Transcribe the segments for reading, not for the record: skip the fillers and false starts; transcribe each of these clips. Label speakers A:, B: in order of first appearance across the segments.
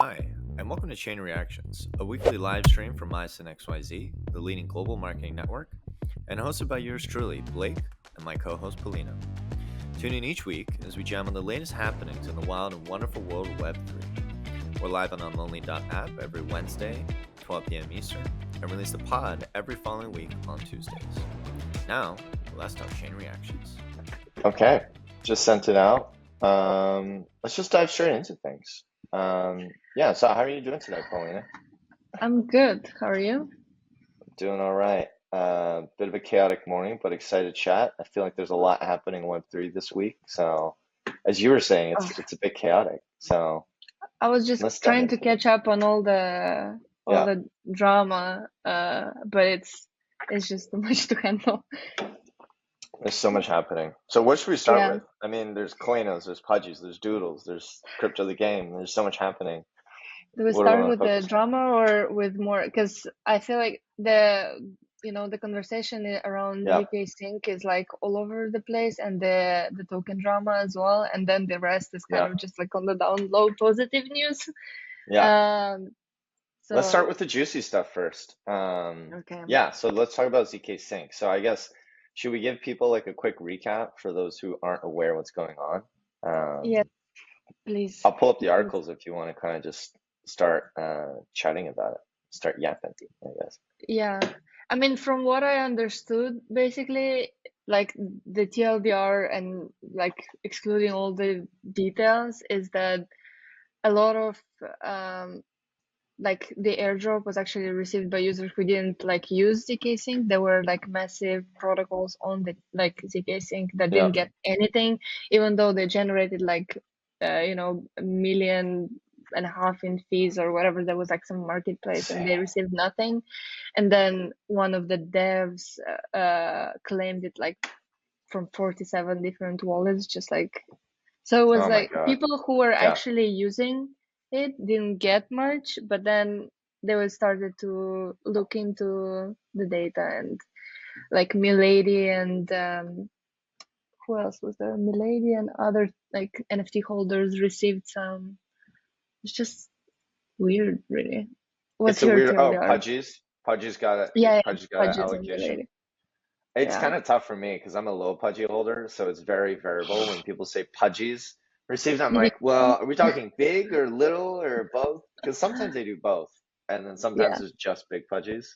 A: Hi, and welcome to Chain Reactions, a weekly live stream from zkSync, the leading global marketing network, and hosted by yours truly, Blake, and my co-host, Polina. Tune in each week as we jam on the latest happenings in the wild and wonderful world of Web3. We're live on unlonely.app every Wednesday, 12 p.m. Eastern, and release the pod every following week on Tuesdays. Now, let's talk Chain Reactions.
B: Okay, just sent it out. Let's just dive straight into things. So how are you doing today, Paulina?
C: I'm good. How are you?
B: Doing all right. Bit of a chaotic morning, but excited to chat. I feel like there's a lot happening in Web3 this week. So, as you were saying, it's a bit chaotic. So
C: I was just trying to catch up on all the drama, but it's just too much to handle.
B: There's so much happening. So what should we start with? I mean, there's Claynosaurz, there's Pudgys, there's Doodles, there's Crypto the Game. There's so much happening.
C: Do we start with the drama or with more? Because I feel like the conversation around zkSync is like all over the place, and the token drama as well, and then the rest is kind of just like on the down low positive news.
B: So let's start with the juicy stuff first.
C: Okay.
B: Yeah, so let's talk about zkSync. So I guess, should we give people like a quick recap for those who aren't aware what's going on?
C: Yeah, please.
B: I'll pull up the articles if you want to kind of just start chatting about it, start yapping, I guess.
C: Yeah, I mean, from what I understood, basically, like the TLDR and like excluding all the details, is that a lot of like the airdrop was actually received by users who didn't like use zkSync. There were like massive protocols on the like zkSync that didn't get anything, even though they generated like $1.5 million in fees or whatever. There was like some marketplace and they received nothing. And then one of the devs claimed it like from 47 different wallets, just like, so it was like people who were actually using it didn't get much, but then they were started to look into the data, and like Milady and who else was there? Milady and other like NFT holders received some. It's just weird, really.
B: What's your weird? Oh, Pudgys got it. Pudgys got an allocation. It's kind of tough for me because I'm a low Pudgy holder, so it's very variable when people say Pudgys received. I'm like, well, are we talking big or little or both? Because sometimes they do both, and then sometimes it's just big Pudgys.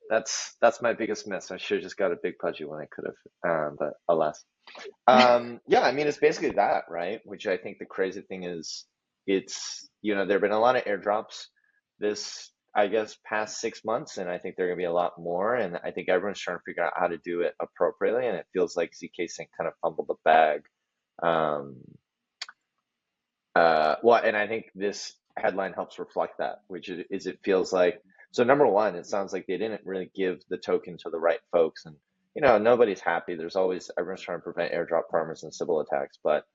B: That's my biggest miss. I should have just got a big Pudgy when I could have, but alas. I mean, it's basically that, right? Which I think the crazy thing is, it's, there have been a lot of airdrops this, I guess, past 6 months, and I think there are gonna be a lot more, and I think everyone's trying to figure out how to do it appropriately, and it feels like zkSync kind of fumbled the bag. And I think this headline helps reflect that, which is it feels like, so number one, it sounds like they didn't really give the token to the right folks, and nobody's happy. There's always, everyone's trying to prevent airdrop farmers and Sybil attacks, but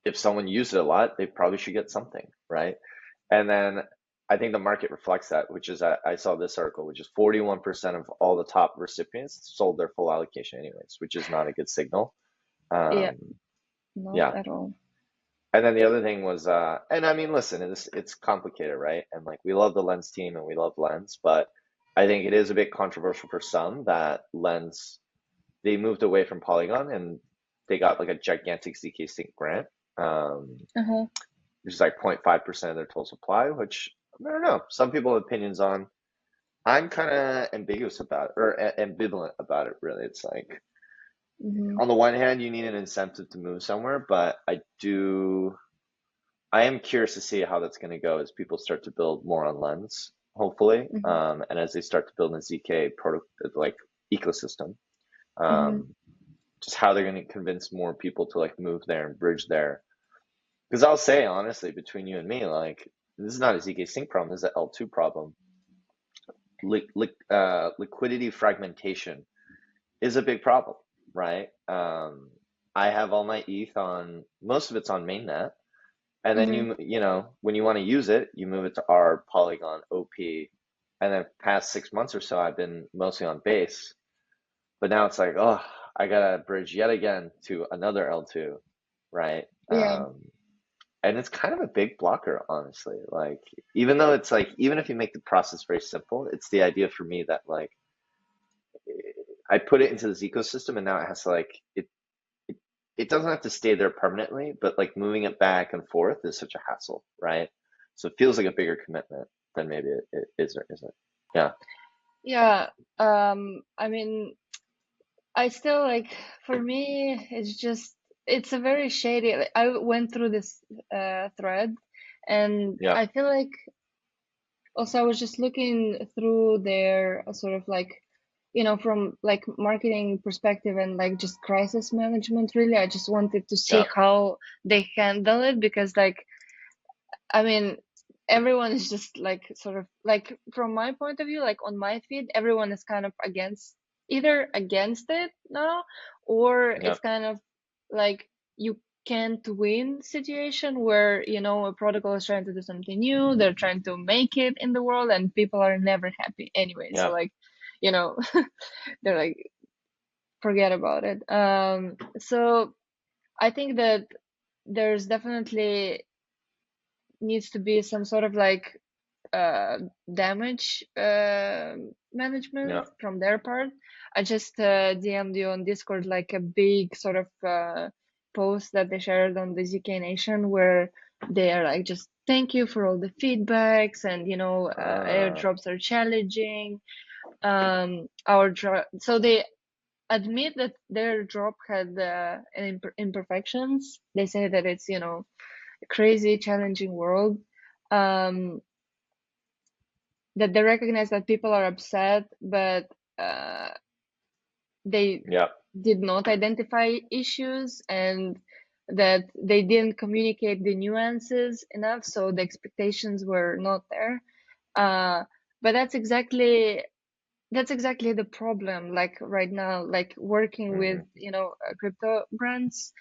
B: if someone used it a lot, they probably should get something, right? And then I think the market reflects that, which is, I saw this article, which is 41% of all the top recipients sold their full allocation anyways, which is not a good signal.
C: Not at all.
B: And then the other thing was, and I mean, listen, it's complicated, right? And like, we love the Lens team and we love Lens, but I think it is a bit controversial for some that Lens, they moved away from Polygon and they got like a gigantic zkSync grant, which is like 0.5% of their total supply, which I don't know. Some people have opinions on. I'm kind of ambiguous about it, or ambivalent about it, really. It's like, on the one hand, you need an incentive to move somewhere, but I am curious to see how that's going to go as people start to build more on Lens, hopefully, and as they start to build a zk like ecosystem, just how they're going to convince more people to like move there and bridge there. Because I'll say honestly, between you and me, like, this is not a zkSync problem, this is an L2 problem. Liquidity fragmentation is a big problem, right? I have all my ETH on, most of it's on mainnet, and then when you want to use it, you move it to our Polygon OP, and then past 6 months or so, I've been mostly on base, but now it's like, oh, I gotta bridge yet again to another L2, right? and it's kind of a big blocker, honestly. Like, even though it's like, even if you make the process very simple, it's the idea for me that like I put it into this ecosystem, and now it has to like it doesn't have to stay there permanently, but like moving it back and forth is such a hassle, right? So it feels like a bigger commitment than maybe it is or isn't. Yeah.
C: Yeah. I mean, I still like, for me, it's a very shady. Like, I went through this thread, and
B: Yeah.
C: I feel like also I was just looking through their sort of like, from like marketing perspective and like just crisis management, really. I just wanted to see
B: Yeah.
C: how they handle it, because like, I mean, everyone is just like sort of like, from my point of view, like on my feed, everyone is kind of either against it now, or
B: Yeah.
C: it's kind of like you can't win situation where, a protocol is trying to do something new, they're trying to make it in the world, and people are never happy anyway. So
B: Yeah.
C: like, they're like, forget about it. So I think that there's definitely needs to be some sort of like damage management
B: Yeah.
C: from their part. I just DM'd you on Discord like a big sort of post that they shared on the ZK Nation, where they are like, just thank you for all the feedbacks, and airdrops are challenging. So they admit that their drop had imperfections. They say that it's a crazy, challenging world. That they recognize that people are upset, but they
B: Yeah.
C: did not identify issues, and that they didn't communicate the nuances enough, so the expectations were not there. But that's exactly the problem, like right now, like working with crypto brands.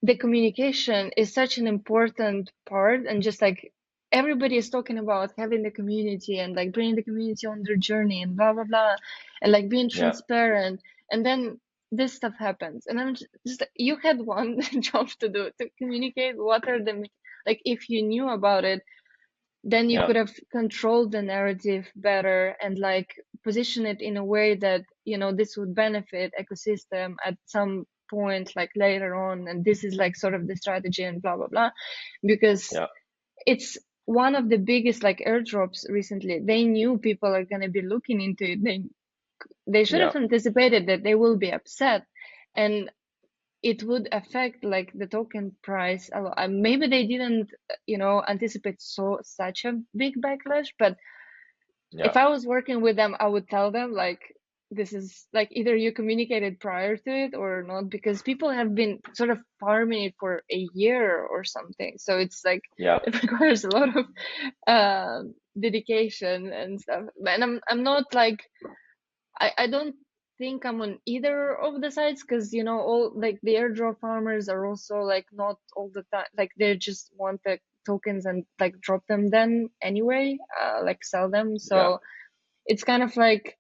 C: The communication is such an important part, and just like everybody is talking about having the community and like bringing the community on their journey and blah blah blah, and like being
B: Yeah.
C: transparent, and then this stuff happens, and I'm just like, you had one job to do, to communicate what are the, like, if you knew about it, then you
B: Yeah.
C: could have controlled the narrative better and like position it in a way that this would benefit ecosystem at some point, like later on, and this is like sort of the strategy and blah blah blah. Because
B: Yeah.
C: it's one of the biggest like airdrops recently. They knew people are going to be looking into it. They should have anticipated that they will be upset, and it would affect like the token price a lot. Maybe they didn't anticipate such a big backlash, but if I was working with them, I would tell them like, this is like, either you communicated prior to it or not, because people have been sort of farming it for a year or something. So it's like, it requires a lot of dedication and stuff. And I'm not like, I don't think I'm on either of the sides, because all like the airdrop farmers are also like not all the time, like they just want the tokens and like drop them then anyway, like sell them. So it's kind of like,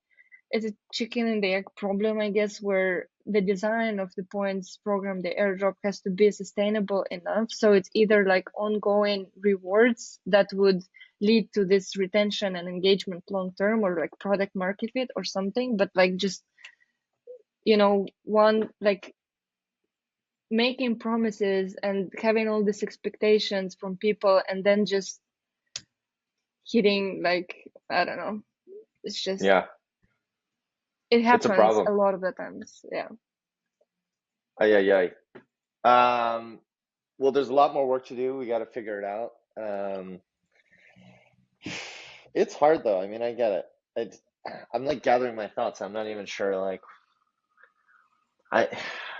C: it's a chicken and the egg problem, I guess, where the design of the points program, the airdrop, has to be sustainable enough. So it's either like ongoing rewards that would lead to this retention and engagement long term, or like product market fit or something, but like just one, like making promises and having all these expectations from people, and then just hitting, like, I don't know, it's just it happens a lot of the times.
B: Well, there's a lot more work to do. We got to figure it out. It's hard though. I mean, I get it. I'm like gathering my thoughts. I'm not even sure. Like, I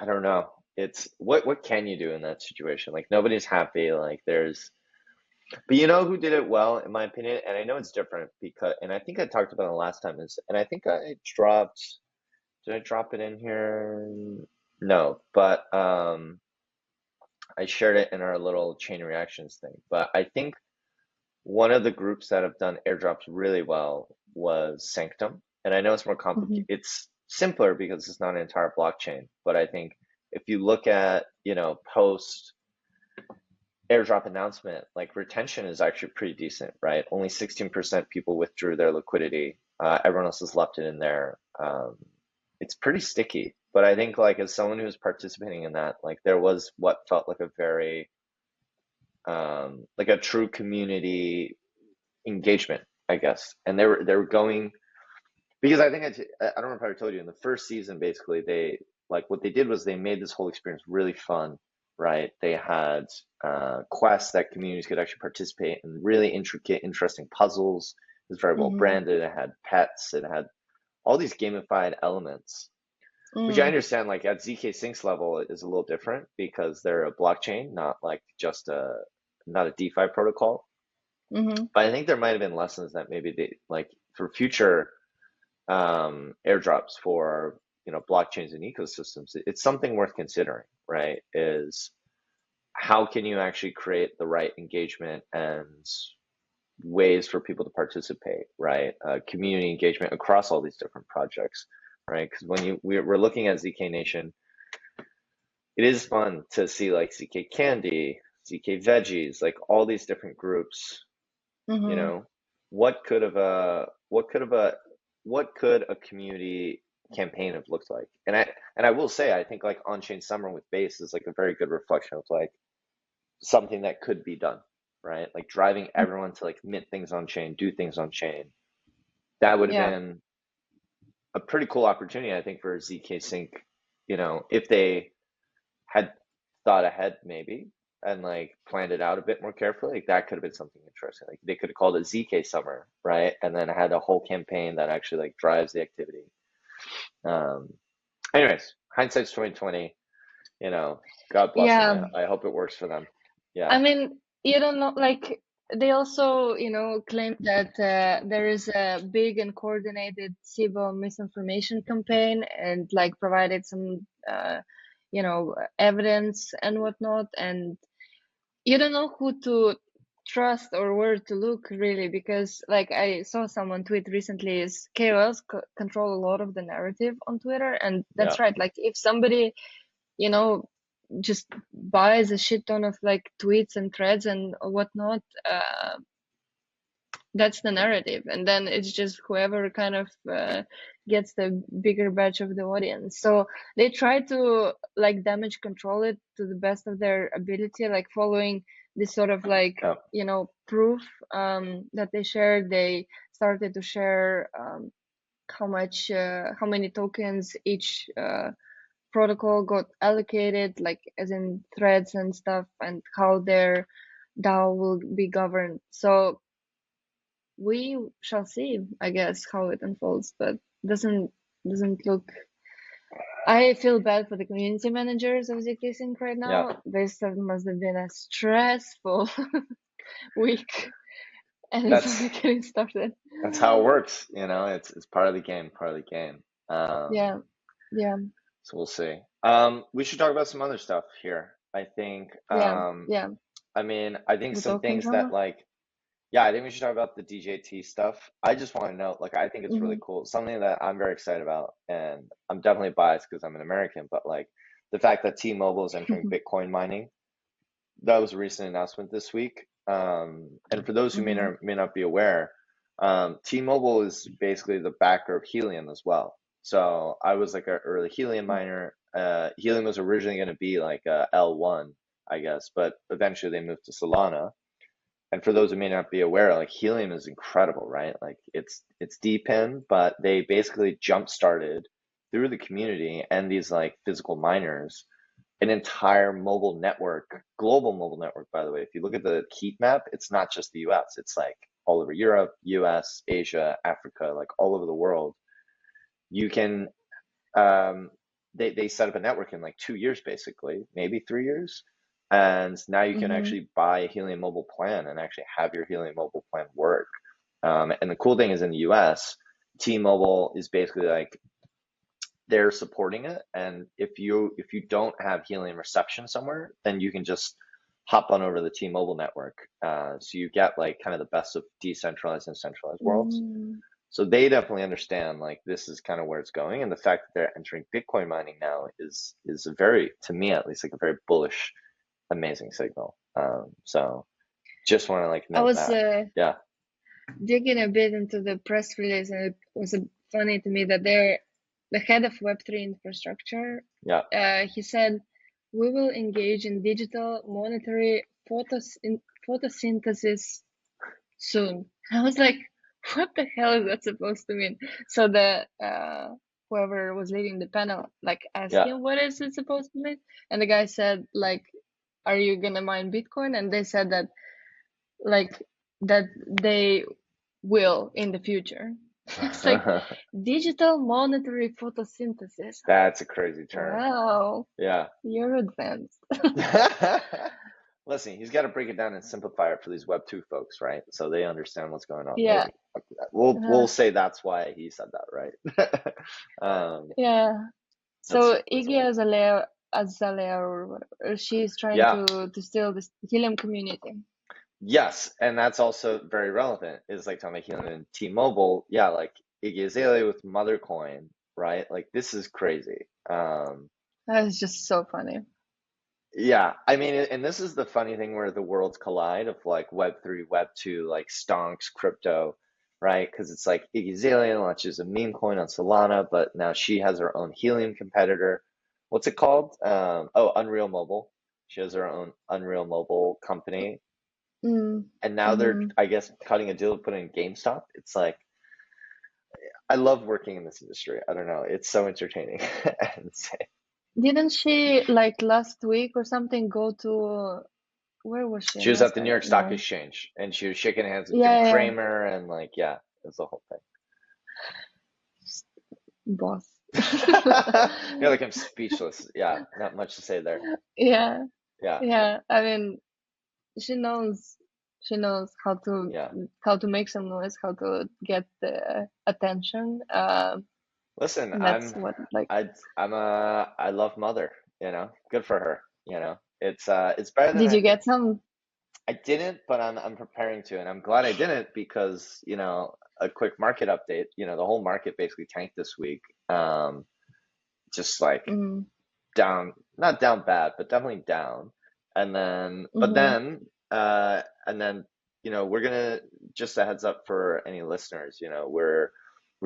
B: don't know. It's what can you do in that situation? Like, nobody's happy. Like, but you know who did it well, in my opinion, and I know it's different because, and I think I talked about it last time, and I think did I drop it in here? No, but I shared it in our little chain reactions thing. But I think one of the groups that have done airdrops really well was Sanctum. And I know it's more complicated. It's simpler because it's not an entire blockchain. But I think if you look at, post airdrop announcement, like retention is actually pretty decent, right? Only 16% people withdrew their liquidity. Everyone else has left it in there. It's pretty sticky, but I think like as someone who's participating in that, like there was what felt like a very like a true community engagement, I guess. And they were going, because I think I don't know if I told you, in the first season, basically they like what they did was they made this whole experience really fun, right? They had quests that communities could actually participate in, really intricate, interesting puzzles. It was very well branded. It had pets. It had all these gamified elements, which I understand, like at zkSync's level, it is a little different because they're a blockchain, not like just not a DeFi protocol. But I think there might have been lessons that maybe they like for future airdrops for blockchains and ecosystems. It's something worth considering, right? Is how can you actually create the right engagement and ways for people to participate, right? Community engagement across all these different projects, right? Because when we're looking at ZK Nation, it is fun to see like ZK Candy, ZK Veggies, like all these different groups. You know, what could a community campaign have looked like? And I will say, I think like on-chain summer with Base is like a very good reflection of like something that could be done, right? Like driving everyone to like mint things on chain, do things on chain. That would have been a pretty cool opportunity, I think, for zkSync, if they had thought ahead maybe and like planned it out a bit more carefully. Like that could have been something interesting. Like they could have called it ZK Summer, right? And then had a whole campaign that actually like drives the activity. Anyways, hindsight's 2020. God bless them. I hope it works for them. Yeah.
C: I mean, you don't know, like they also, claim that there is a big and coordinated SIBO misinformation campaign and like provided some, evidence and whatnot. And you don't know who to trust or where to look really, because like I saw someone tweet recently is KOLs control a lot of the narrative on Twitter. And that's right. Like if somebody, just buys a shit ton of like tweets and threads and whatnot, that's the narrative, and then it's just whoever kind of gets the bigger batch of the audience. So they try to like damage control it to the best of their ability, like following this sort of like proof that they shared. They started to share how many tokens each protocol got allocated, like as in threads and stuff, and how their DAO will be governed. So we shall see, I guess, how it unfolds, but doesn't look. I feel bad for the community managers of zkSync right now. This must have been a stressful week, and it's only getting started.
B: That's how it works, it's part of the game,
C: yeah.
B: So we'll see. We should talk about some other stuff here. I think. I mean, I think some things that like. Yeah, I think we should talk about the DJT stuff. I just want to note, like, I think it's really cool. Something that I'm very excited about, and I'm definitely biased because I'm an American, but like the fact that T-Mobile is entering Bitcoin mining, that was a recent announcement this week. And for those who may not be aware, T-Mobile is basically the backer of Helium as well. So I was like an early Helium miner. Helium was originally going to be like a L1, I guess, but eventually they moved to Solana. And for those who may not be aware, like Helium is incredible, right? Like it's DePIN, but they basically jump-started through the community and these like physical miners, an entire mobile network, global mobile network, by the way. If you look at the heat map, it's not just the US, it's like all over Europe, US, Asia, Africa, like all over the world. You can, they set up a network in like 2 years, basically, maybe 3 years. And now you can actually buy a Helium mobile plan and actually have your Helium mobile plan work. And the cool thing is in the US, T-Mobile is basically like, they're supporting it. And if you don't have Helium reception somewhere, then you can just hop on over the T-Mobile network. So you get like kind of the best of decentralized and centralized worlds. So they definitely understand like this is kind of where it's going. And the fact that they're entering Bitcoin mining now is a very, to me at least, like a very bullish, amazing signal. So just want to like note
C: I was
B: yeah,
C: digging a bit into the press release, and it was funny to me that the head of Web3 infrastructure, he said, "We will engage in digital monetary photosynthesis soon." I was like, what the hell is that supposed to mean? So the whoever was leading the panel like asked him, what is it supposed to mean? And the guy said, like, are you gonna mine Bitcoin? And they said that like that they will in the future. It's like digital monetary photosynthesis.
B: That's a crazy term.
C: Wow.
B: Yeah.
C: You're advanced.
B: Listen, he's got to break it down and simplify it for these Web 2 folks, right? So they understand what's going on.
C: Yeah.
B: Maybe. We'll say that's why he said that, right?
C: Yeah. So Iggy Azalea or whatever, she's trying to steal the Helium community.
B: Yes, and that's also very relevant. Is like talking about Helium and T-Mobile. Yeah, like Iggy Azalea with Mothercoin, right? Like this is crazy.
C: That is just so funny.
B: Yeah, I mean, and this is the funny thing where the worlds collide of like Web3, Web2, like stonks, crypto, right? Because it's like Iggy Azalea launches a meme coin on Solana, but now she has her own Helium competitor. What's it called? Unreal Mobile. She has her own Unreal Mobile company. And now they're, I guess, cutting a deal to put in GameStop. It's like, I love working in this industry. I don't know. It's so entertaining and insane.
C: Didn't she like last week or something go to, where was she?
B: She was at the New York Stock Exchange and she was shaking hands with Jim Cramer and like, it was the whole thing.
C: Boss.
B: You're like, I'm speechless. Yeah, not much to say there.
C: Yeah. I mean, she knows how to make some noise, how to get the attention.
B: Listen, I love Mother, good for her, it's better than
C: Did you get some?
B: I didn't, but I'm preparing to, and I'm glad I didn't because, a quick market update, the whole market basically tanked this week. Just like down, not down bad, but definitely down. And then, but then, we're gonna, just a heads up for any listeners, we're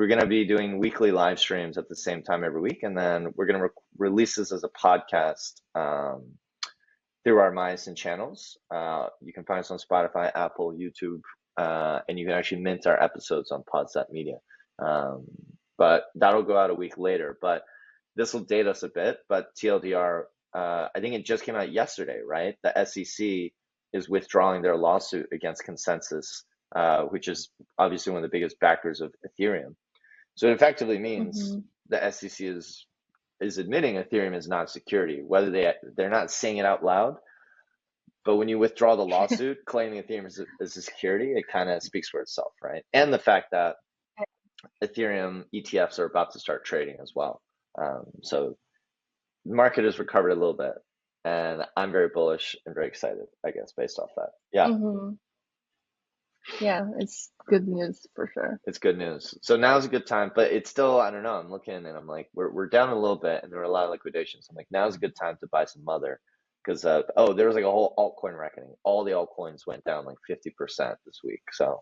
B: gonna be doing weekly live streams at the same time every week, and then we're gonna release this as a podcast through our Myosin channels. You can find us on Spotify, Apple, YouTube, and you can actually mint our episodes on Pods.media. But that'll go out a week later. But this will date us a bit. But TLDR, I think it just came out yesterday, right? The SEC is withdrawing their lawsuit against Consensus, which is obviously one of the biggest backers of Ethereum. So it effectively means the SEC is admitting Ethereum is not a security, whether they're not saying it out loud. But when you withdraw the lawsuit claiming Ethereum is a security, it kind of speaks for itself, right? And the fact that Ethereum ETFs are about to start trading as well. So the market has recovered a little bit, and I'm very bullish and very excited, I guess, based off that.
C: Yeah, it's good news for sure.
B: It's good news. So now's a good time, but it's still, I don't know, I'm looking and I'm like, we're down a little bit and there were a lot of liquidations. I'm like, now's a good time to buy some Mother because, there was like a whole altcoin reckoning. All the altcoins went down like 50% this week. So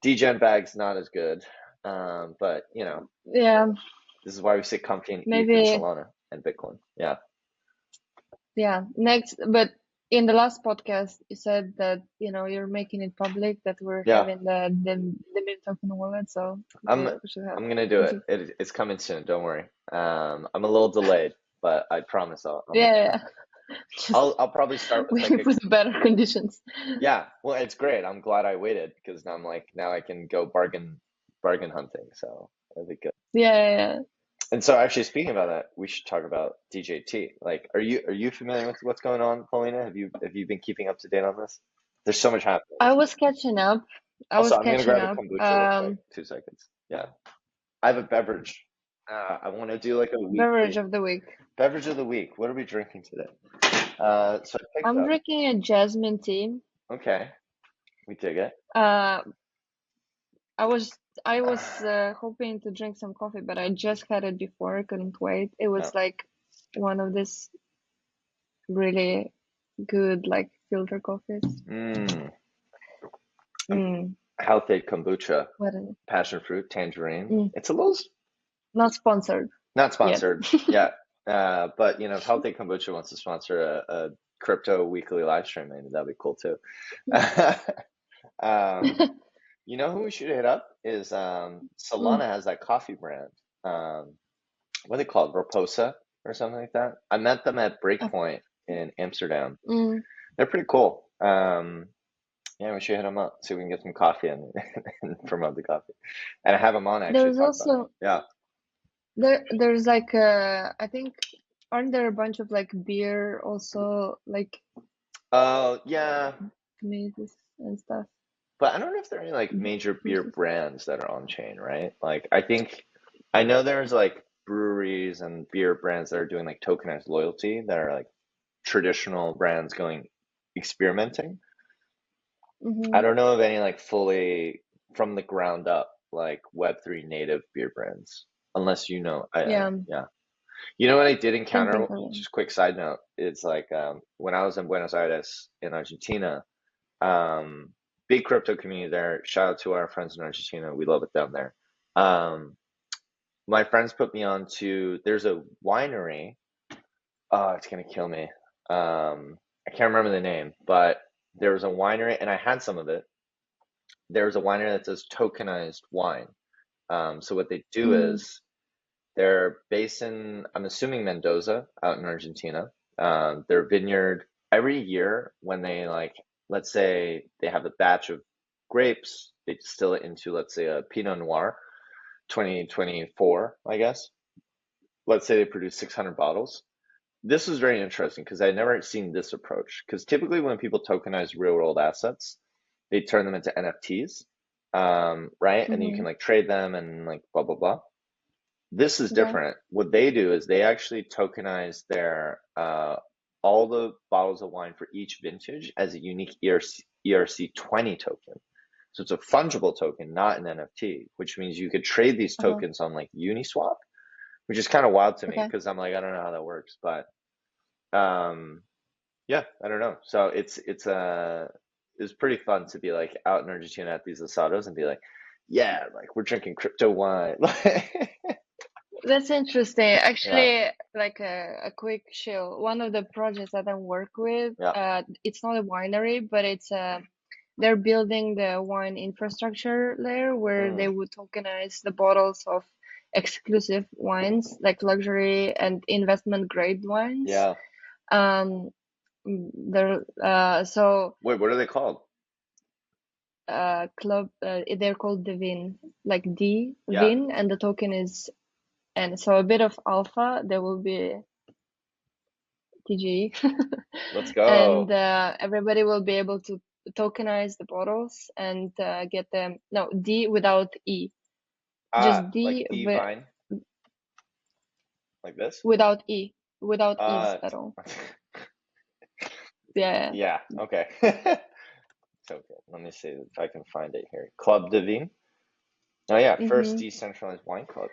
B: DGen bag's not as good, but this is why we sit comfy in ETH and Solana and Bitcoin.
C: Next, but in the last podcast, you said that you're making it public that we're having the meme token wallet. So
B: I'm gonna do it. It's coming soon. Don't worry. I'm a little delayed, but I promise I'll I'll probably start with
C: better conditions.
B: Yeah, well, it's great. I'm glad I waited because now I'm like, now I can go bargain hunting. So that'd be good.
C: Yeah.
B: And so actually speaking about that, we should talk about DJT. Like, are you familiar with what's going on, Paulina? Have you been keeping up to date on this? There's so much happening.
C: I was catching up.
B: I'm gonna grab a kombucha real quick. 2 seconds. Yeah. I have a beverage. I want to do like a
C: beverage of the week.
B: Beverage of the week. What are we drinking today? So
C: I'm drinking a jasmine tea.
B: Okay. We dig it.
C: I was hoping to drink some coffee, but I just had it before. I couldn't wait. It was like one of this really good like filter coffees.
B: Healthy kombucha,
C: what is it?
B: passion fruit, tangerine. It's a little
C: not sponsored.
B: Not sponsored. Yeah. But you know, if Healthy Kombucha wants to sponsor a crypto weekly live stream, maybe that'd be cool too. You know who we should hit up is Solana has that coffee brand. What are they called? Raposa or something like that. I met them at Breakpoint in Amsterdam. They're pretty cool. Yeah, we should hit them up, see if we can get some coffee and promote the coffee. And I have them on actually.
C: There's also there's like I think aren't there a bunch of like beer also like
B: yeah
C: and stuff.
B: But I don't know if there are any like major beer brands that are on chain, right? Like I know there's like breweries and beer brands that are doing like tokenized loyalty that are like traditional brands going experimenting. I don't know of any like fully from the ground up like Web3 native beer brands, unless you know. Yeah. You know what I did encounter? Just quick side note. It's like when I was in Buenos Aires in Argentina, big crypto community there. Shout out to our friends in Argentina. We love it down there. My friends put me on to, there's a winery. Oh, it's gonna kill me. I can't remember the name, but there was a winery, and I had some of it. There was a winery that does tokenized wine. So what they do is they're based in, I'm assuming Mendoza, out in Argentina. Their vineyard, every year when they like, let's say they have a batch of grapes, they distill it into, let's say, a Pinot Noir 2024, I guess. Let's say they produce 600 bottles. This is very interesting because I'd never seen this approach. Because typically when people tokenize real world assets, they turn them into NFTs, right? And you can like trade them and like blah, blah, blah. This is different. What they do is they actually tokenize their all the bottles of wine for each vintage as a unique ERC20 token. So it's a fungible token, not an NFT, which means you could trade these tokens on like Uniswap, which is kind of wild to me because I'm like, I don't know how that works, but yeah, I don't know. So it's pretty fun to be like out in Argentina at these asados and be like, yeah, like we're drinking crypto wine.
C: That's interesting. Actually, like a quick chill. One of the projects that I work with, it's not a winery, but it's they're building the wine infrastructure layer where they would tokenize the bottles of exclusive wines, like luxury and investment grade wines.
B: Yeah.
C: So
B: wait, what are they called?
C: They're called Divin, like Vin, and the token is. And so a bit of alpha, there will be TG.
B: Let's go.
C: And everybody will be able to tokenize the bottles and get them. No, D without E. Just D.
B: Like D-Vine? Like this?
C: Without E. Without E's at all. Yeah.
B: Yeah, okay. So good. Let me see if I can find it here. Club Divine? Oh yeah, first decentralized wine club.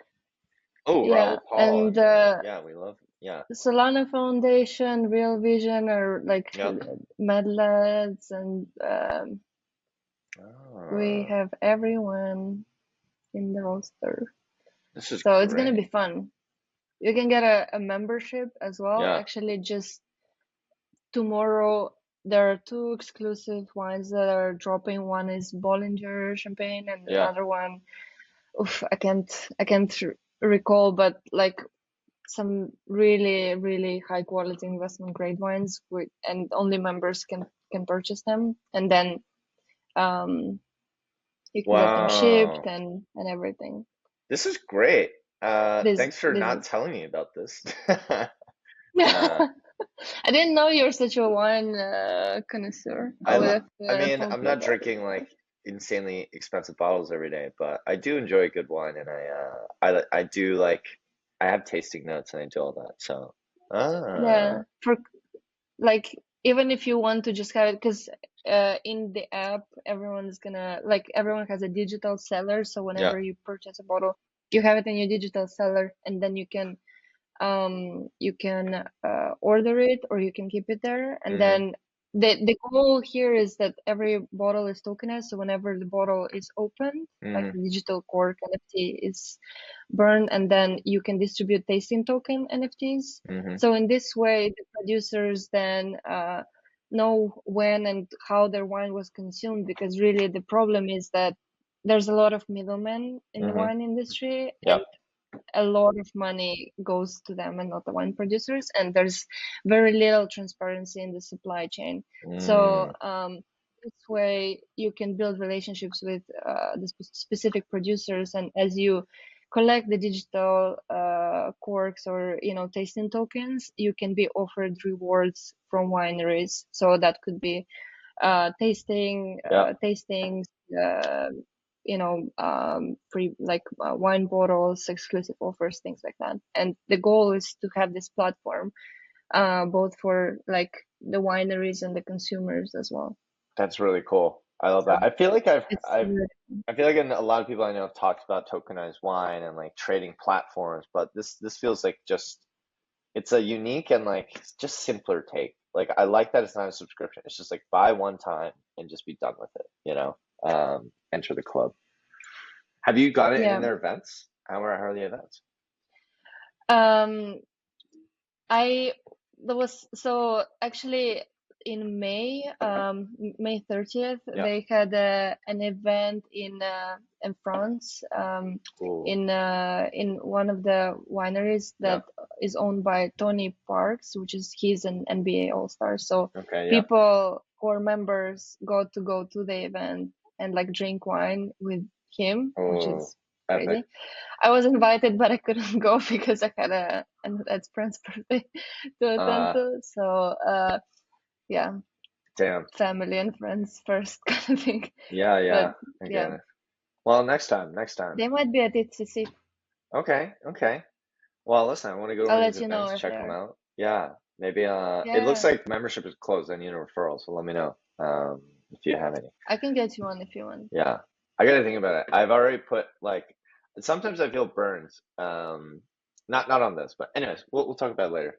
B: Oh,
C: yeah,
B: Paul.
C: and
B: yeah, we love it. Yeah.
C: Solana Foundation, Real Vision are like Mad Lads, and we have everyone in the roster.
B: This is
C: so great. It's gonna be fun. You can get a membership as well. Actually, just tomorrow there are 2 exclusive wines that are dropping. One is Bollinger Champagne, and another one, I can't recall, but like some really, really high quality investment grade wines, and only members can purchase them, and then you can get them shipped and everything.
B: This is great. Thanks for not telling me about this.
C: I didn't know you're such a wine connoisseur.
B: I mean, I'm not drinking like insanely expensive bottles every day, but I do enjoy a good wine, and I do like, I have tasting notes and I do all that. So
C: yeah, for like, even if you want to just have it, because in the app everyone has a digital cellar, so whenever you purchase a bottle, you have it in your digital cellar, and then you can you can order it or you can keep it there. And then the goal here is that every bottle is tokenized. So whenever the bottle is opened, like the digital cork NFT is burned, and then you can distribute tasting token NFTs. So in this way, the producers then know when and how their wine was consumed, because really the problem is that there's a lot of middlemen in the wine industry, and a lot of money goes to them and not the wine producers, and there's very little transparency in the supply chain. So this way you can build relationships with the specific producers, and as you collect the digital corks or tasting tokens, you can be offered rewards from wineries. So that could be tastings, free wine bottles, exclusive offers, things like that. And the goal is to have this platform both for like the wineries and the consumers as well.
B: That's really cool. I love that. I feel like I feel like a lot of people I know have talked about tokenized wine and like trading platforms, but this feels like it's a unique and like just simpler take. Like I like that it's not a subscription. It's just like buy one time and just be done with it, enter the club. Have you got it in their events? How are the events?
C: Actually in May 30th, they had an event in France, in one of the wineries that is owned by Tony Parks, he's an NBA All-Star. So people who are members got to go to the event and like drink wine with him, which is crazy. I was invited, but I couldn't go because I had a friend's birthday to attend to. So yeah.
B: Damn.
C: Family and friends first kind of thing.
B: Yeah. But, well, next time.
C: They might be at ITCC.
B: Okay. Well, listen, I want to go to these events, check them out. Yeah, maybe. It looks like membership is closed. I need a referral, so let me know if you have any.
C: I can get you one if you want.
B: Yeah, I gotta think about it. I've already put sometimes I feel burned. Not on this, but anyways, we'll talk about it later.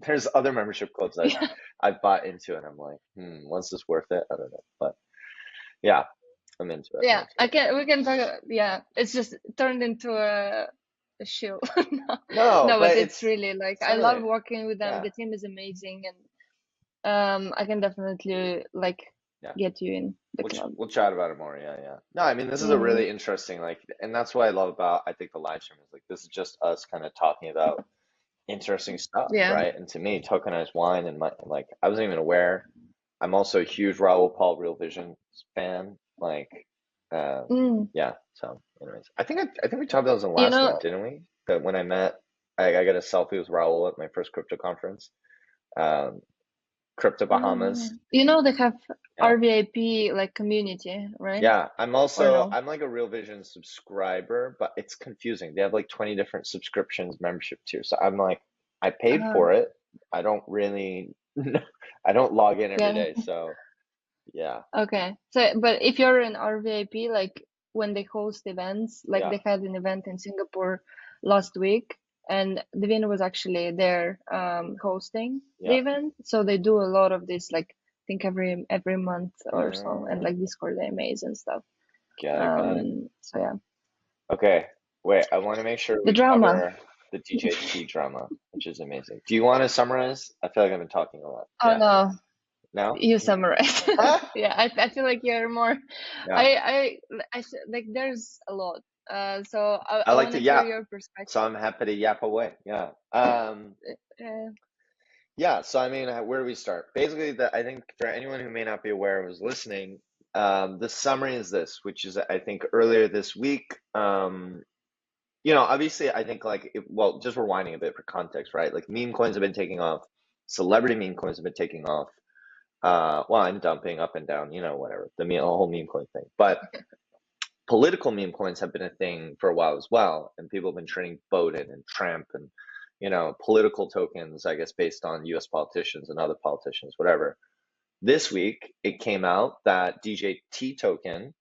B: There's other membership clubs I've bought into, and I'm like, what's this worth it? I don't know, but yeah, I'm into it.
C: Yeah, we can talk. It's just turned into a shill. No, but it's really like I love working with them. The team is amazing, and I can definitely get you in the club.
B: We'll chat about it more. Yeah. No, I mean, this is a really interesting, and that's what I love about, I think, the live stream is this is just us kind of talking about interesting stuff, right? And to me, tokenized wine and I wasn't even aware. I'm also a huge Raoul Paul Real Vision fan. So anyways, I think we talked about this in the last one, didn't we? That when I met, I got a selfie with Raoul at my first crypto conference. Crypto Bahamas.
C: They have RVIP community, right?
B: Yeah, I'm like a Real Vision subscriber, but it's confusing. They have 20 different subscriptions, membership tiers. So I'm like, I paid for it. I don't really, I don't log in every day. So yeah.
C: Okay. So, but if you're an RVIP, when they host events, they had an event in Singapore last week, and Divina was actually there hosting the event. So they do a lot of this, I think every month or so, and Discord AMAs and stuff.
B: Got it.
C: So yeah.
B: Okay. Wait, I want to make sure we cover the DJT drama, which is amazing. Do you want to summarize? I feel like I've been talking a lot.
C: Oh no.
B: No?
C: You summarize. Yeah, I feel like you're more. I there's a lot. So I
B: like to yap.
C: Your perspective.
B: So I'm happy to yap away. Yeah. Yeah. So I mean, where do we start? Basically, I think for anyone who may not be aware who's listening, the summary is this, which is I think earlier this week. Obviously, I think just rewinding a bit for context, right? Meme coins have been taking off. Celebrity meme coins have been taking off. And dumping up and down, whatever, the whole meme coin thing. But political meme coins have been a thing for a while as well, and people have been trading Bowden and Trump and political tokens, I guess, based on U.S. politicians and other politicians, whatever. This week, it came out that DJT token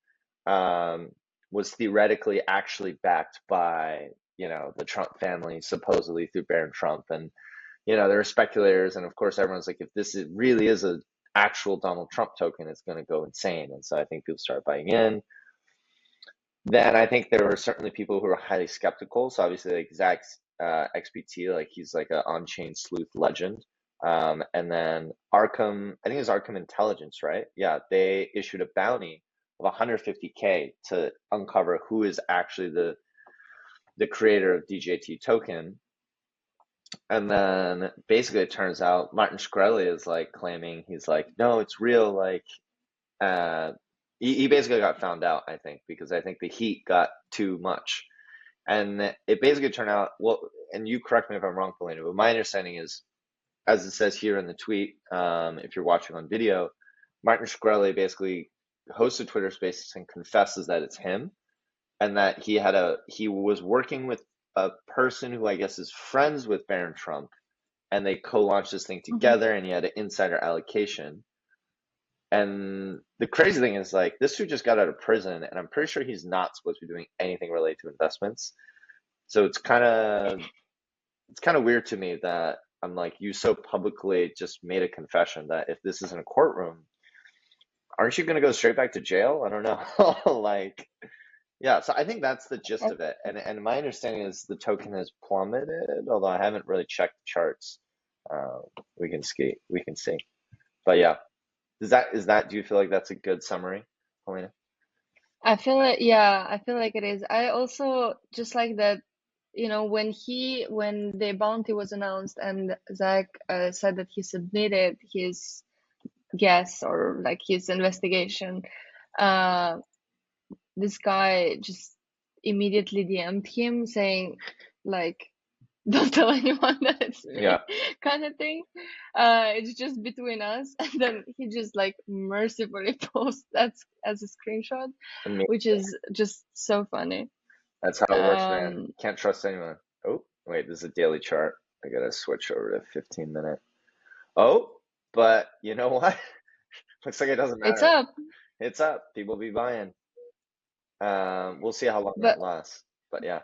B: was theoretically actually backed by you know, the Trump family supposedly through Barron Trump. And, you know, there are speculators. And of course, everyone's like, if this really is an actual Donald Trump token, it's going to go insane. And so I think people start buying in. Then I think there were certainly people who were highly skeptical. So obviously, like Zach XBT, like he's like an on-chain sleuth legend. And then Arkham, I think it was Arkham Intelligence, right? Yeah, they issued a bounty of 150K to uncover who is actually the creator of DJT token. And then basically it turns out Martin Shkreli is like claiming, he's like, no, it's real. Like, he basically got found out, I think, because I think the heat got too much. And it basically turned out, well, and you correct me if I'm wrong, Polina, but my understanding is, as it says here in the tweet, if you're watching on video, Martin Shkreli basically hosted Twitter Spaces and confesses that it's him, and that he was working with a person who I guess is friends with Barron Trump, and they co-launched this thing together, and he had an insider allocation. And the crazy thing is, like, this dude just got out of prison, and I'm pretty sure he's not supposed to be doing anything related to investments. So it's kind of weird to me that I'm like, you so publicly just made a confession that if this is in a courtroom, aren't you going to go straight back to jail? I don't know. Like, yeah, so I think that's the gist of it. And my understanding is the token has plummeted, although I haven't really checked the charts. We can see. But yeah, do you feel like that's a good summary, Helena?
C: I feel like, yeah, I feel like it is. I also just like that, you know, when the bounty was announced and Zach said that he submitted his guess or like his investigation, this guy just immediately DM'd him saying like, don't tell anyone that it's me, kind of thing. It's just between us. And then he just like mercifully posts that as a screenshot, which is just so funny.
B: That's how it works, man. Can't trust anyone. Oh, wait, this is a daily chart. I gotta switch over to 15-minute. Oh, but you know what? Looks like it doesn't matter.
C: It's up.
B: It's up. People be buying. We'll see how long that lasts. But yeah.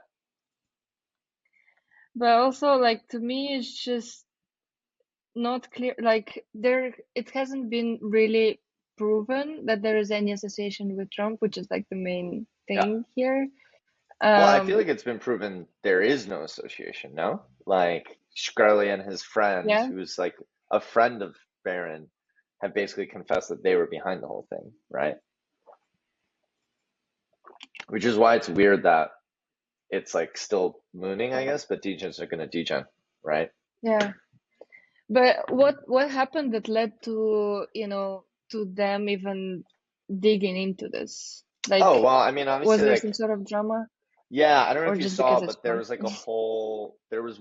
C: But also, like, to me, it's just not clear. Like, it hasn't been really proven that there is any association with Trump, which is like the main thing here.
B: Well, I feel like it's been proven there is no association, no? Like, Shkreli and his friend, who's like a friend of Barron, have basically confessed that they were behind the whole thing, right? Which is why it's weird that it's like still mooning, I guess, but degens are going to degen, right?
C: Yeah. But what happened that led to, you know, to them even digging into this? Like,
B: oh, well, I mean, obviously,
C: was there some sort of drama?
B: Yeah, I don't know if you saw, but there was like there's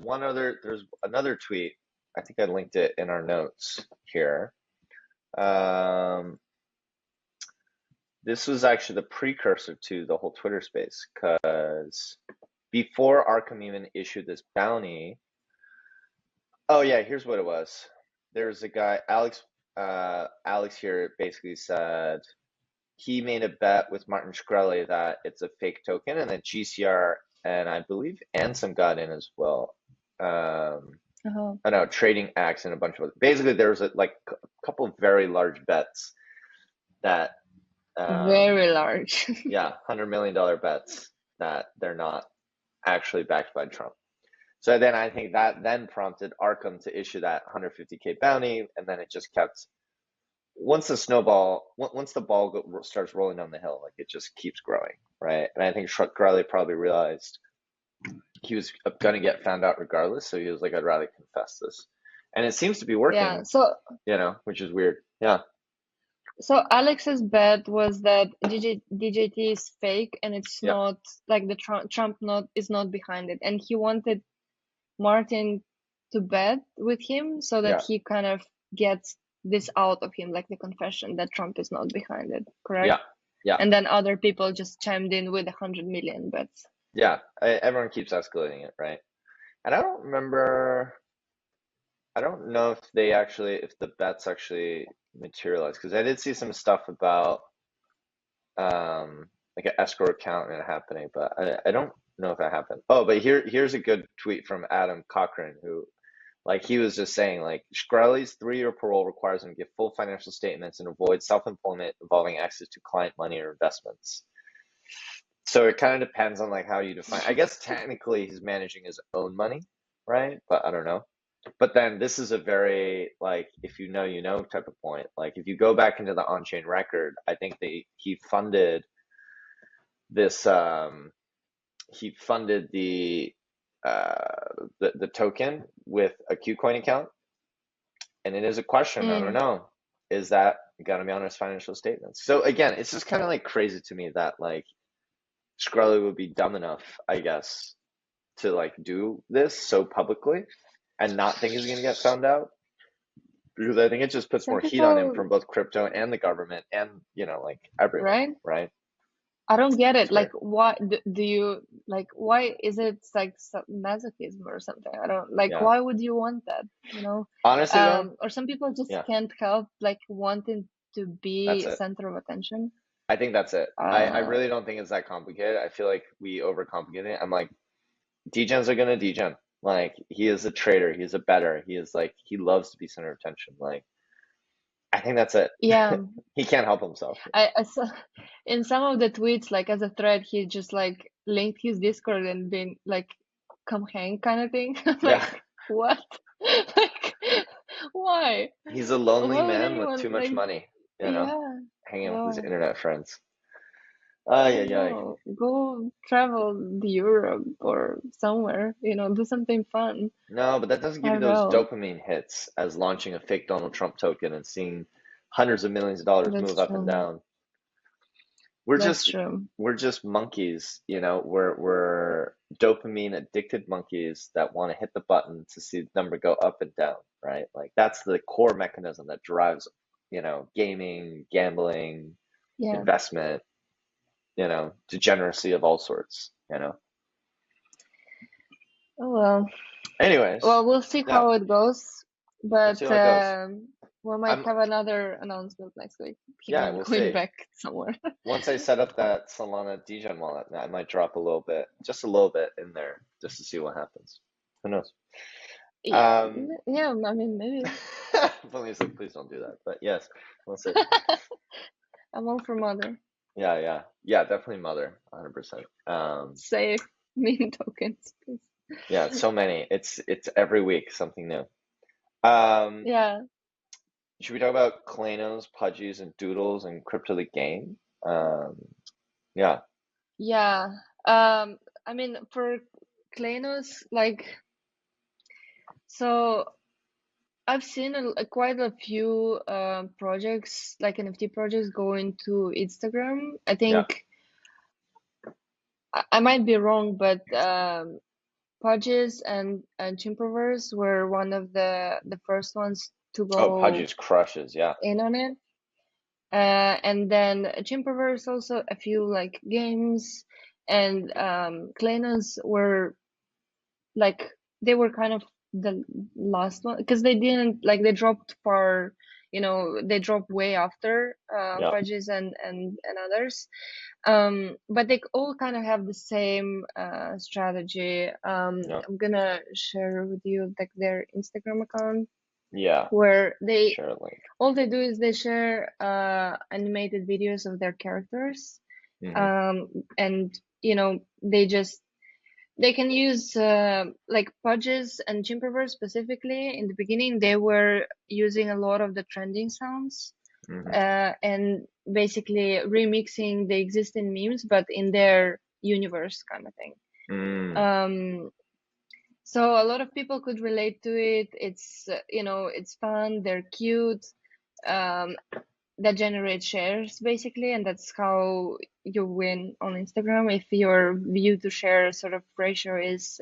B: another tweet. I think I linked it in our notes here. This was actually the precursor to the whole Twitter space, because before Arkham even issued this bounty, oh yeah, here's what it was. There's a guy, Alex here basically said he made a bet with Martin Shkreli that it's a fake token, and then GCR and I believe Ansem got in as well. I know, Trading Axe and a bunch of other. Basically, there was a couple of very large bets that
C: very large.
B: yeah, $100 million bets that they're not actually backed by Trump. So then I think that then prompted Arkham to issue that 150K bounty, and then it just kept. Once the ball starts rolling down the hill, like it just keeps growing, right? And I think Shkreli probably realized he was gonna get found out regardless, so he was like, I'd rather confess this, and it seems to be working.
C: Yeah, so
B: which is weird. Yeah.
C: So Alex's bet was that DJT is fake and it's not like the Trump is not behind it, and he wanted Martin to bet with him so that he kind of gets this out of him, like the confession that Trump is not behind it, correct?
B: Yeah.
C: And then other people just chimed in with 100 million bets.
B: Yeah, everyone keeps escalating it, right? And I don't know if the bets actually materialized, because I did see some stuff about like an escrow account happening, but I don't know if that happened. Oh, but here's a good tweet from Adam Cochran, who, like, he was just saying, like, Shkreli's 3-year parole requires him to give full financial statements and avoid self-employment involving access to client money or investments. So it kind of depends on, like, how you define. I guess technically he's managing his own money, right? But I don't know. But then this is a very, like, if you know, you know type of point. Like, if you go back into the on-chain record, I think he funded this. He funded the token with a KuCoin account, and it is a question. I don't know. Is that gonna be on his financial statements? So again, it's just kind of like crazy to me that, like, Shkreli would be dumb enough, I guess, to, like, do this so publicly and not think he's gonna get found out, because I think it just puts more heat on him from both crypto and the government and, you know, like, everyone, right?
C: I don't get it. Like, why do you, like, why is it like masochism or something? I don't, like, why would you want that, you know?
B: Honestly, though,
C: or some people just can't help, like, wanting to be center of attention.
B: I think that's it. I really don't think it's that complicated. I feel like we overcomplicate it. I'm like, degens are gonna degen. Like, he is a trader. He's a bettor. He is, like, he loves to be center of attention. Like, I think that's it.
C: Yeah.
B: He can't help himself.
C: I saw in some of the tweets, like, as a thread, he just, like, linked his Discord and been like, come hang kind of thing. Like, what? Like, why?
B: He's a lonely man with too much money, you know, hanging out with his internet friends.
C: Go travel to Europe or somewhere, you know, do something fun.
B: No, but that doesn't give you those dopamine hits as launching a fake Donald Trump token and seeing hundreds of millions of dollars move up and down. We're just monkeys, you know. We're dopamine addicted monkeys that want to hit the button to see the number go up and down, right? Like, that's the core mechanism that drives, you know, gaming, gambling, investment, you know, degeneracy of all sorts, you know.
C: Oh well.
B: Anyways.
C: Well, we'll see how it goes, but we might have another announcement next week.
B: We'll see.
C: Back somewhere.
B: Once I set up that Solana degen wallet, I might drop a little bit, just a little bit in there, just to see what happens. Who knows?
C: Yeah, I mean, maybe.
B: Please don't do that. But yes, we'll see.
C: I'm all for Mother.
B: Yeah, definitely Mother, 100%.
C: Save meme tokens, please.
B: Yeah, so many. It's every week something new.
C: Yeah.
B: Should we talk about Claynosaurz, Pudgys, and Doodles and Crypto the Game? Yeah.
C: Yeah. I mean, for Claynosaurz, like, so I've seen quite a few projects, like NFT projects, go into Instagram. I think I might be wrong, but Pudgys and Chimproverse were one of the first ones to go.
B: Oh, Pudgys crushes,
C: in on it. And then Chimproverse also a few, like, games, and Claynosaurz were, like, they were kind of the last one, because they didn't, like, they dropped far, you know, they dropped way after Pudgys and others. But they all kind of have the same strategy. I'm gonna share with you, like, their Instagram account. Where they all they do is they share animated videos of their characters. And, you know, they can use like Pudgys and Chimproverse specifically. In the beginning, they were using a lot of the trending sounds and basically remixing the existing memes, but in their universe kind of thing. So a lot of people could relate to it. It's you know, it's fun. They're cute. That generates shares basically, and that's how you win on Instagram. If your view to share sort of ratio is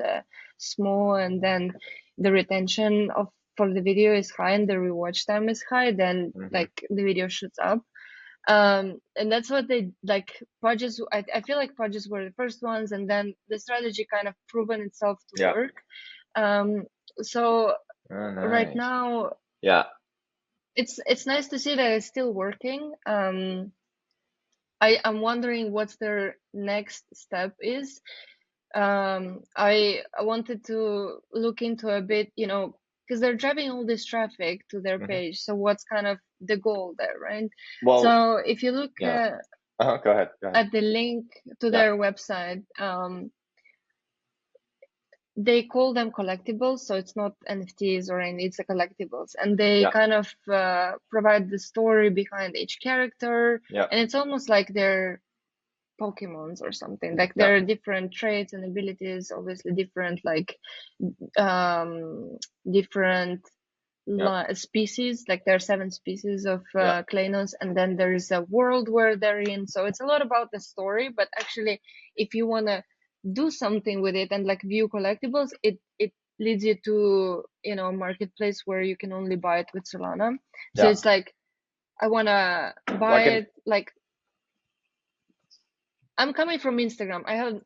C: small, and then the retention for the video is high and the rewatch time is high, then like the video shoots up. And that's what they like. Pudgys, I feel like Pudgys were the first ones, and then the strategy kind of proven itself to work. So right now, it's nice to see that it's still working. I'm wondering what their next step is. I wanted to look into a bit, because they're driving all this traffic to their page. So what's kind of the goal there, right?
B: Well,
C: so if you look
B: go ahead.
C: at the link to their website, they call them collectibles, so it's not NFTs or anything, it's a collectibles, and they kind of provide the story behind each character, and it's almost like they're Pokemons or something. Like there are different traits and abilities, obviously different, like different species. Like there are 7 species of Claynosaurz, and then there is a world where they're in. So it's a lot about the story, but actually, if you want to do something with it and like view collectibles, it leads you to a marketplace where you can only buy it with Solana. So it's like, I want to buy it, like, I'm coming from Instagram. I have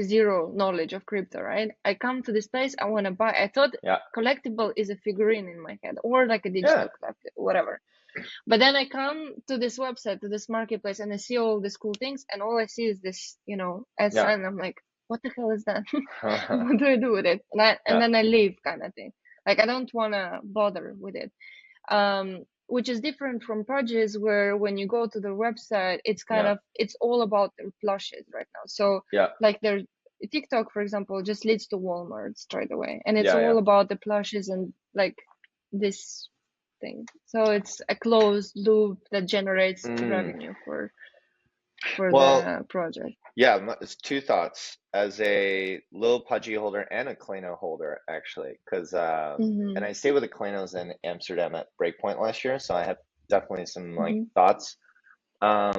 C: zero knowledge of crypto, right? I come to this place, I want to buy. I thought collectible is a figurine in my head, or like a digital collectible, whatever. But then I come to this website, to this marketplace, and I see all these cool things, and all I see is this, S sign. And I'm like, what the hell is that? What do I do with it? And then I leave, kind of thing. Like, I don't want to bother with it. Which is different from Pudgys, where when you go to their website, it's kind of, it's all about their plushes right now. So like their TikTok, for example, just leads to Walmart straight away. And it's all about the plushes and like this thing. So it's a closed loop that generates revenue for the project.
B: Yeah, it's 2 thoughts as a little Pudgy holder and a Clayno holder, actually, because and I stayed with the Claynos in Amsterdam at Breakpoint last year, so I have definitely some like thoughts. I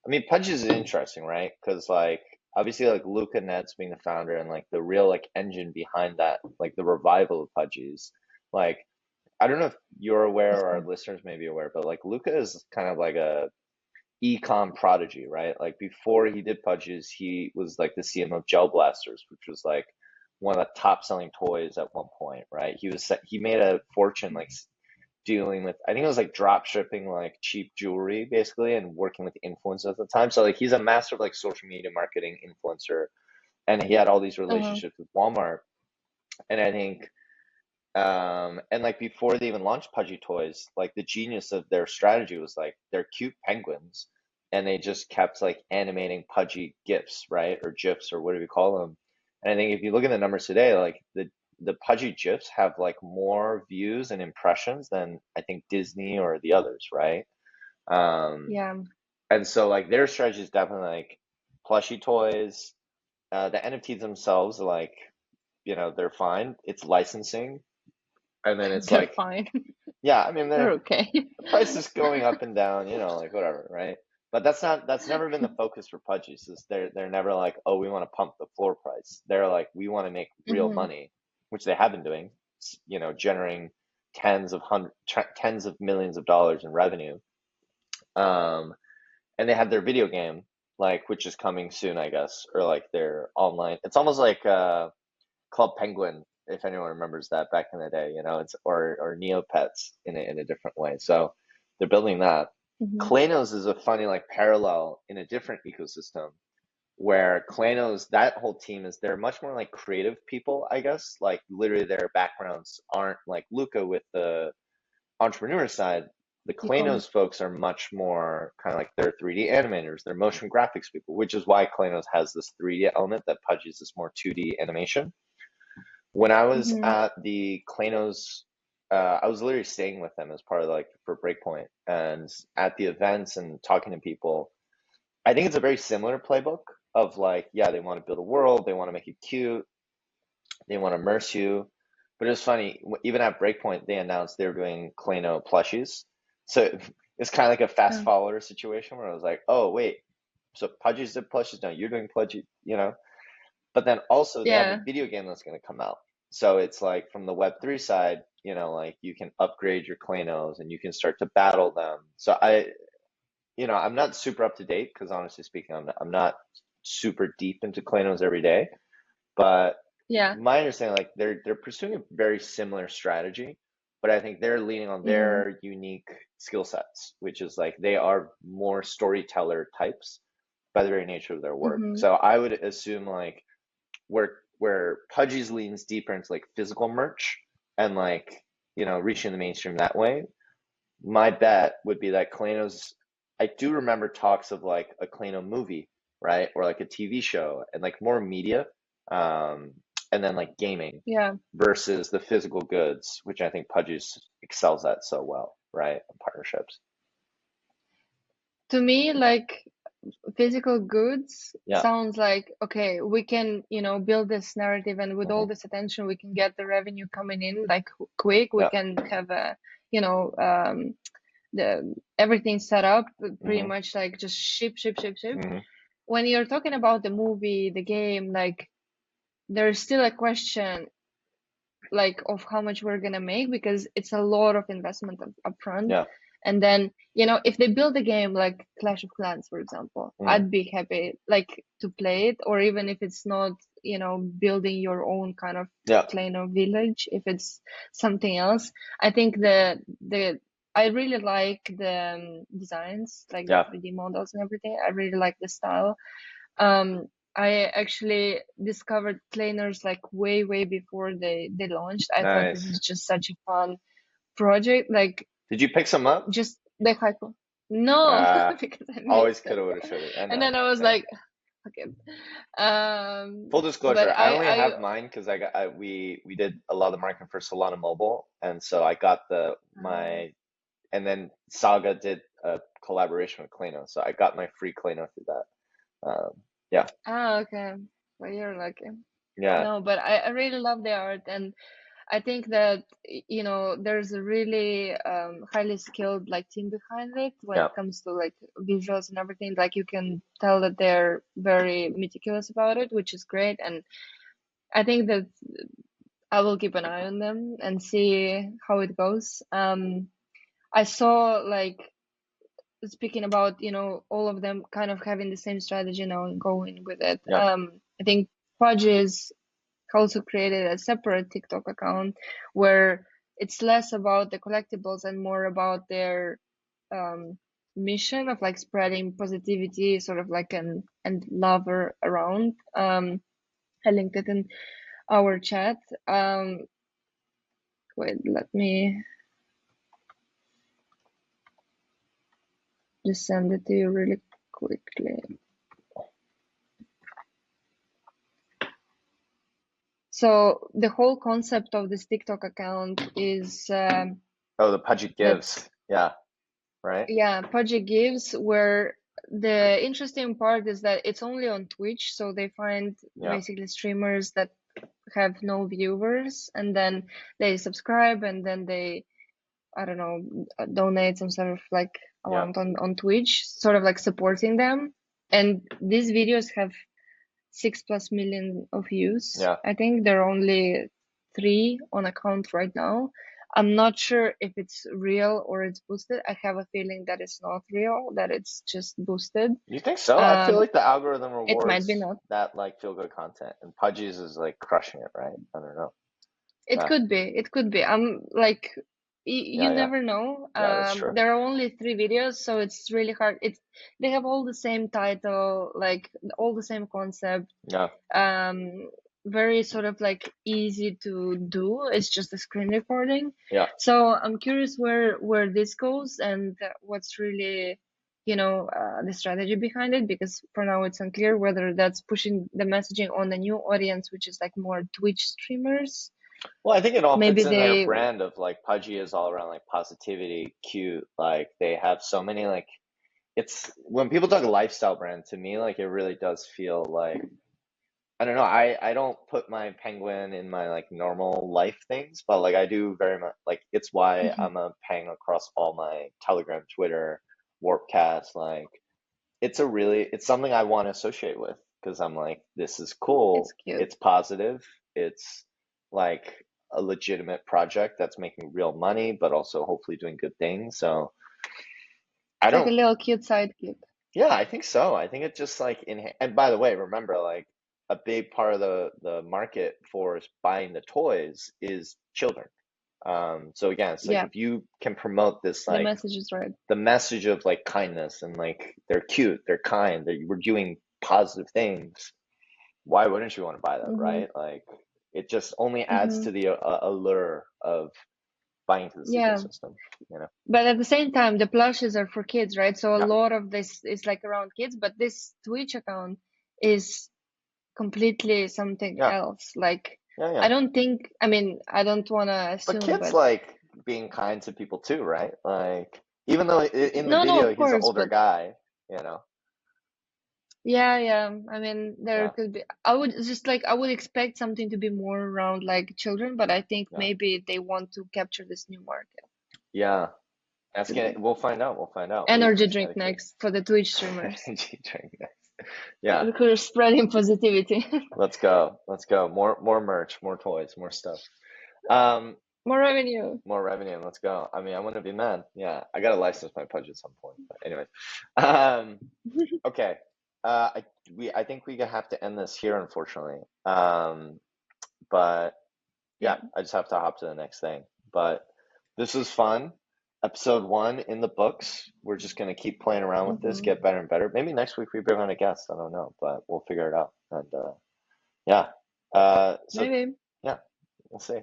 B: mean, Pudgy is interesting, right? Because like obviously like Luca Nets being the founder and like the real like engine behind that, like the revival of Pudgys. Like, I don't know if you're aware or our listeners may be aware, but like Luca is kind of like a e-com prodigy, right? Like before he did Pudgys, he was like the CM of Gel Blasters, which was like one of the top selling toys at one point, right? He made a fortune like dealing with, I think it was like drop shipping like cheap jewelry basically, and working with influencers at the time. So like he's a master of like social media marketing influencer, and he had all these relationships with Walmart. And I think and like before they even launched Pudgy toys, like the genius of their strategy was like they're cute penguins, and they just kept like animating Pudgy GIFs, right, or GIFs, or whatever you call them. And I think if you look at the numbers today, like the Pudgy GIFs have like more views and impressions than I think Disney or the others, right? And so like their strategy is definitely like plushie toys. The NFTs themselves are like, they're fine. It's licensing. And then it's
C: they're
B: like
C: fine.
B: Yeah, I mean
C: they're okay.
B: The price is going up and down, like whatever, right? But that's never been the focus for Pudgys. Is they're never like, oh, we want to pump the floor price. They're like, we want to make real money, which they have been doing, generating tens of millions of dollars in revenue. And they have their video game, like, which is coming soon, I guess, or like their online. It's almost like Club Penguin, if anyone remembers that back in the day, it's or Neopets in a different way. So they're building that. Claynos is a funny like parallel in a different ecosystem, where Claynos, that whole team they're much more like creative people, I guess. Like literally their backgrounds aren't like Luca with the entrepreneur side. The Claynos folks are much more kind of like they're 3D animators, they're motion graphics people, which is why Claynos has this 3D element that Pudgys is more 2D animation. When I was at the Claynos, I was literally staying with them as part of like for Breakpoint, and at the events and talking to people, I think it's a very similar playbook of like, yeah, they want to build a world, they want to make it cute, they want to immerse you. But it's funny, even at Breakpoint, they announced they were doing Clayno plushies. So it's kind of like a fast follower situation where I was like, oh, wait, so Pudgys did plushies, now you're doing plushies, But then also they have a video game that's going to come out. So it's like from the Web3 side, like you can upgrade your Claynos and you can start to battle them. So I'm not super up to date because honestly speaking, I'm not super deep into Claynos every day. But my understanding, like they're pursuing a very similar strategy, but I think they're leaning on their unique skill sets, which is like they are more storyteller types. by the very nature of their work.
C: Mm-hmm.
B: So I would assume like where Pudgys leans deeper into like physical merch and like, you know, reaching the mainstream that way. My bet would be that Clayno's, I do remember talks of like a Clayno movie, right? Or like a TV show and like more media, and then like gaming versus the physical goods, which I think Pudgys excels at so well, right? Partnerships.
C: To me, like physical goods sounds like, okay, we can, you know, build this narrative, and with all this attention, we can get the revenue coming in like quick. We can have a, you know, the everything set up pretty much like just ship. When you're talking about the movie, the game, like there's still a question like of how much we're gonna make, because it's a lot of investment upfront. And then, you know, if they build a game like Clash of Clans, for example, I'd be happy like to play it, or even if it's not, you know, building your own kind of Clayno village, if it's something else. I think I really like the designs, like the 3D models and everything. I really like the style. I actually discovered Claynosaurz like way before they launched. I thought this is just such a fun project. Like,
B: did you pick some up?
C: Just the hype. No, because I
B: always could have, would have, should have.
C: And then I was like, okay.
B: Full disclosure, I only have mine because we did a lot of the marketing for Solana Mobile, and so I got and then Saga did a collaboration with Clayno, so I got my free Clayno through that.
C: Oh, okay. Well, you're lucky.
B: Yeah.
C: No, but I really love the art, and I think that, you know, there's a really highly skilled like team behind it when it comes to like visuals and everything. Like you can tell that they're very meticulous about it, which is great. And I think that I will keep an eye on them and see how it goes. I saw like, speaking about, you know, all of them kind of having the same strategy now and going with it. I think Pudgys also created a separate TikTok account where it's less about the collectibles and more about their mission of like spreading positivity, sort of like and love around. I linked it in our chat. Wait, let me just send it to you really quickly. So the whole concept of this TikTok account is
B: the Pudgy Gives, right?
C: Yeah, Pudgy Gives, where the interesting part is that it's only on Twitch, so they find basically streamers that have no viewers, and then they subscribe, and then they, I don't know, donate some sort of like amount on Twitch, sort of like supporting them. And these videos have 6+ million of views. I think there are only 3 on account right now. I'm not sure if it's real or it's boosted. I have a feeling that it's not real, that it's just boosted.
B: You think so? I feel like the algorithm rewards
C: it might be not.
B: that like feel good content, and Pudgys is like crushing it, right? I don't know.
C: It could be. It could be. I'm like, you never know.
B: That's true.
C: There are only 3 videos, so it's really hard. They have all the same title, like all the same concept. Very sort of like easy to do. It's just a screen recording. So I'm curious where this goes and what's really, you know, the strategy behind it, because for now it's unclear whether that's pushing the messaging on the new audience, which is like more Twitch streamers.
B: Well, I think it all fits in their brand of like Pudgy is all around like positivity, cute. Like they have so many like, it's when people talk lifestyle brand, to me, like it really does feel like, I don't know. I don't put my penguin in my like normal life things, but like I do very much like, it's why I'm a peng across all my Telegram, Twitter, Warpcast. Like it's something I want to associate with, because I'm like, this is cool.
C: It's cute.
B: It's positive. It's like a legitimate project that's making real money, but also hopefully doing good things. So
C: like a little cute sidekick.
B: Yeah, I think so. I think it's just like and by the way, remember like a big part of the market for buying the toys is children. So again, it's like if you can promote this, like
C: the message is right,
B: the message of like kindness and like they're cute, they're kind, that we're doing positive things, why wouldn't you want to buy them, right? Like it just only adds to the allure of buying into this ecosystem, you know.
C: But at the same time, the plushes are for kids, right? So a lot of this is like around kids, but this Twitch account is completely something else. Like I don't think, I mean, I don't want to assume,
B: but kids like being kind to people too, right? Like even though in the video he's an older guy, you know.
C: Yeah. I mean, there could be, I would expect something to be more around like children, but I think maybe they want to capture this new market.
B: Yeah. We'll find out.
C: Energy drink next for the Twitch streamers.
B: Energy drink next. Yeah.
C: We're spreading positivity.
B: Let's go. More merch, more toys, more stuff.
C: More revenue.
B: Let's go. I mean, I want to be mad. Yeah, I gotta license my Pudgy at some point. But anyway, okay. I think we have to end this here, unfortunately. But yeah, I just have to hop to the next thing. But this was fun. Episode 1 in the books. We're just gonna keep playing around with this, get better and better. Maybe next week we bring on a guest. I don't know, but we'll figure it out. And
C: maybe.
B: Yeah, we'll see.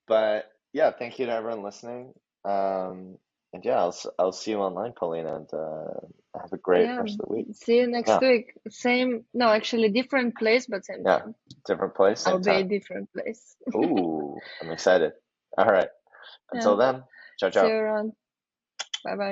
B: But yeah, thank you to everyone listening. And yeah, I'll see you online, Paulina, and have a great rest of the week.
C: See you next week. Actually different place, but same time.
B: Different place, same
C: I'll
B: time.
C: be a different place.
B: Ooh, I'm excited. All right. Until then, ciao, ciao.
C: See you around. Bye-bye.